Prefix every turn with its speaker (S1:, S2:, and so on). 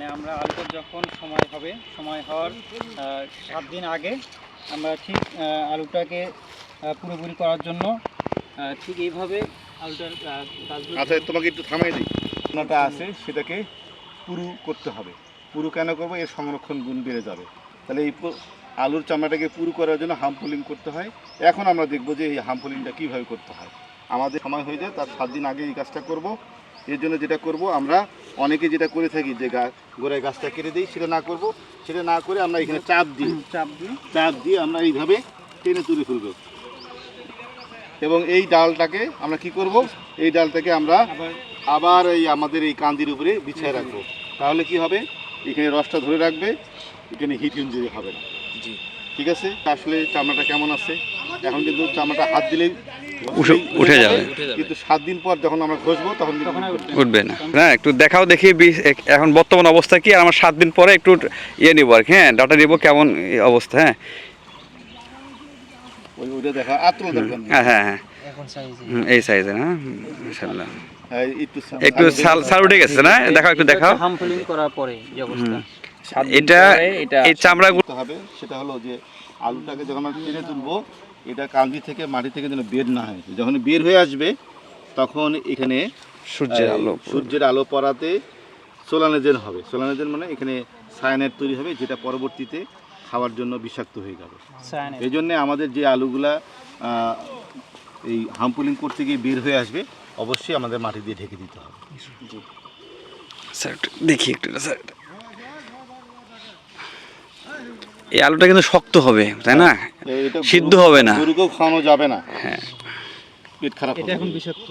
S1: মানে আমরা আলুটার যখন সময় হবে, সময় হওয়ার 7 দিন আগে আমরা ঠিক আলুটাকে পুরোপুরি করার জন্য ঠিক এইভাবে আলুটার গাছগুলো।
S2: আচ্ছা, তোমাকে একটু থামাই দিই। আপনারটা আছে সেটাকে পুরু করতে হবে। পুরু কেন করবো? এর সংরক্ষণ গুণ বেড়ে যাবে। তাহলে এই আলুর চামড়াটাকে পুরু করার জন্য হামপুলিং করতে হয়। এখন আমরা দেখব যে এই হামপুলিংটা কীভাবে করতে হয়। আমাদের সময় হয়ে যায়, তার 7 দিন আগে এই কাজটা করব। এর জন্য যেটা করব, আমরা অনেকে যেটা করে থাকি যে গোড়ায় গাছটা কেটে দিই, সেটা না করব। সেটা না করে আমরা এখানে চাপ দিয়ে আমরা এইভাবে টেনে তুলে ফেলব। এবং এই ডালটাকে আমরা কি করব, এই ডালটাকে আমরা আবার এই আমাদের এই কান্দির উপরে বিছিয়ে রাখবো। তাহলে কি হবে, এখানে রসটা ধরে রাখবে, এখানে হিট ইনজুরি হবে না।
S1: জি,
S2: ঠিক আছে। আসলে চামড়াটা কেমন আছে এখন, কিন্তু চামড়াটা হাত দিলেই
S3: উঠে যাবে,
S2: কিন্তু 7 দিন পর যখন আমরা ঘষবো তখন
S3: উঠবে না। হ্যাঁ, একটু দেখাও দেখি এখন বর্তমান অবস্থা কি, আর আমার 7 দিন পরে একটু ইয়ে নিবো আর কি। হ্যাঁ, ডাটা নিবো কেমন অবস্থা। হ্যাঁ
S2: ওইটা দেখা আত্ম দরকার।
S3: হ্যাঁ হ্যাঁ হ্যাঁ, এই সাইজে না, মাশাআল্লাহ। একটু সাল উঠে গেছে না, দেখাও একটু দেখাও।
S1: হামফুলিং করার পরে যে অবস্থা,
S3: এটা এই চামড়া
S2: করতে হবে, সেটা হলো যে আলুটাকে যখন আমরা টেনে তুলবো, এটা কান্দি থেকে মাটি থেকে যেন বের না হয়। যখন বের হয়ে আসবে তখন এখানে সূর্যের আলো পড়াতে সোলানেজেন হবে। সোলানেজেন মানে এখানে সায়ানাইড তৈরি হবে, যেটা পরবর্তীতে খাওয়ার জন্য বিষাক্ত হয়ে যাবে। এই জন্যে আমাদের যে আলুগুলা এই হামপুলিং করতে গিয়ে বের হয়ে আসবে, অবশ্যই আমাদের মাটি দিয়ে ঢেকে দিতে হবে।
S3: স্যার দেখি একটু স্যার, এই আলুটা কিন্তু শক্ত হবে তাই না, সিদ্ধ হবে না,
S2: গরুকেও খাওয়ানো যাবে না।
S3: হ্যাঁ,
S2: পেট খারাপ,
S1: এটা এখন বিষাক্ত।